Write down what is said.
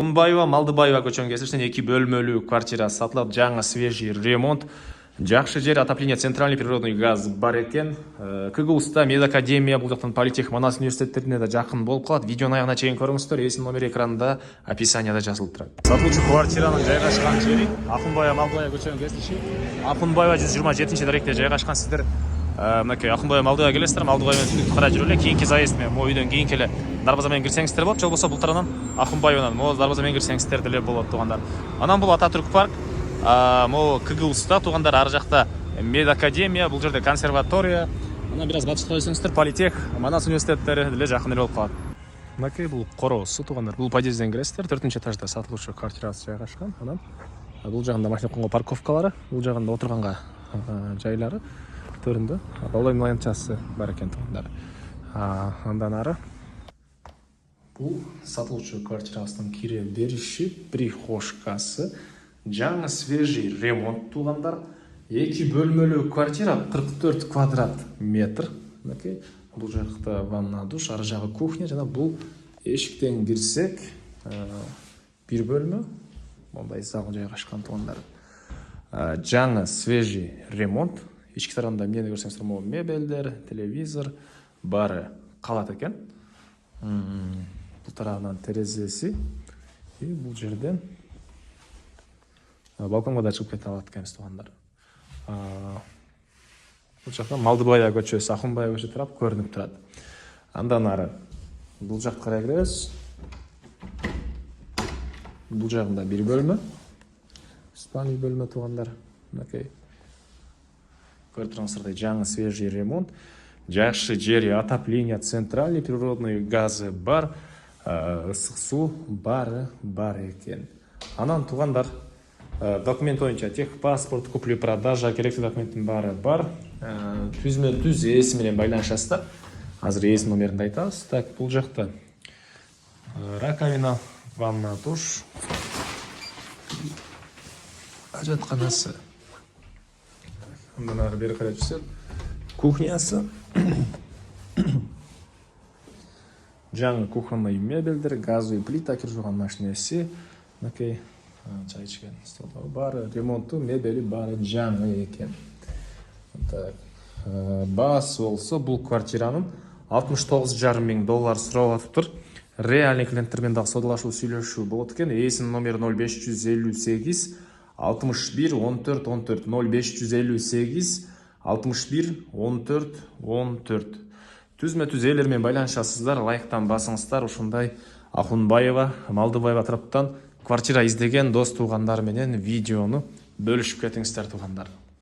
Ахунбаева, Малдыбаева көчөнүн кесиштен 2 бөлмөлүү квартира сатылат. Жаңы свежий ремонт. Жакшы жер, отопление, центральный природный газ бар экен. КГУста, медакадемия, бул жактан политех, Манас университеттерине да жакын болуп калат. Видеону аягына чейин көрүңүздөр. Эсин номери экранда, описанияда жазылып турат. Сатылуучу квартиранын жайгашкан жери Ахунбаева, Малдыбаева көчөнүн кесиши. Ахунбаева 127-даректе жайгашкан. Сиздер мынакей Ахунбаева, Малдыбаева келесиздер. Малдыбаева менен сүйлүктү карай жүрүп эле. Кийинки заезд менен могу үйдөн кийинки эле дарбаза менен кирсеңиздер болот. Же болбосо бул тарадан Ахунбаеванан могу дарбаза менен кирсеңиздер деле болот туугандар. Анан бул Ататүрк парк. Могу КГУста туугандар, ар жакта медакадемия, бул жерде консерватория. Анан бир аз батышка өтсөңүздөр политех, Манас университеттери деле жакын эле болуп калат. Мынакей бул короосу туугандар. Бул подъезден киресиздер. 4-этажда сатылуучу квартирасы жайгашкан. Анан бул жагында машина койгонго парковкалары, бул жагында отурганга жайлары төрүндө балалар маянчасы бар экен туугандар. Андан ары бул сатылуучу квартирасынын кире бериши, прихожкасы, жаңы свежий ремонт туугандар. 2 бөлмөлүү квартира, 44 квадрат метр. Мынакей бул жакта ванна, душ, ары жагы кухня жана бул эшиктен кирсек бир бөлмө мондай зал жайгашкан туугандар. Жаңы свежий ремонт. Ички тарабында эмнени көрсөңүздөр, могу мебелдер, телевизор баары калат экен. Бул тарабынан терезеси, бул жерден балконго да чыгып кете алат экенбиз туугандар. Бул жактан Малдыбаева көчөсү, Ахунбаева көчө тарап көрүнүп турат. Андан ары бул жакка карай киребиз. Бул жагында бир бөлмө, спальный бөлмө туугандар. Мынакей көрүп тургансыздардай жаңы свежий ремонт. Жакшы жери, отопление, центральный природный газы бар, ысык суу баары бар экен. Анан туугандар, документ боюнча техпаспорт, купли-продажа, керектүү документтин баары бар. Түзмө-түз ээси менен байланышасыздар. Азыр ээсинин номерин айтабыз. Так, бул жакта раковина, ванна, душ, ажатканасы. Андан ары бери карай жүрсөк, кухнясы. Жаңы кухонный мебелдер, газовый плита, кир жууган машинеси, мынакей чай ичкен столдору бар, ремонту, мебели баары жаңы экен. Так, баасы болсо бул квартиранын $69,5 миң сурап атыптыр. Реальный клиенттер менен дагы саудалашуу, сүйлөшүү болот экен. Ээсинин номери 0558 61 14 14 0558 61 14 14. Түзмө-түз ээлер менен байланышасыздар, лайктан басыңыздар. Ушундай Ахунбаева, Малдыбаева тараптан квартира издеген дос туугандар менен видеону бөлүшүп кетиңиздер туугандар.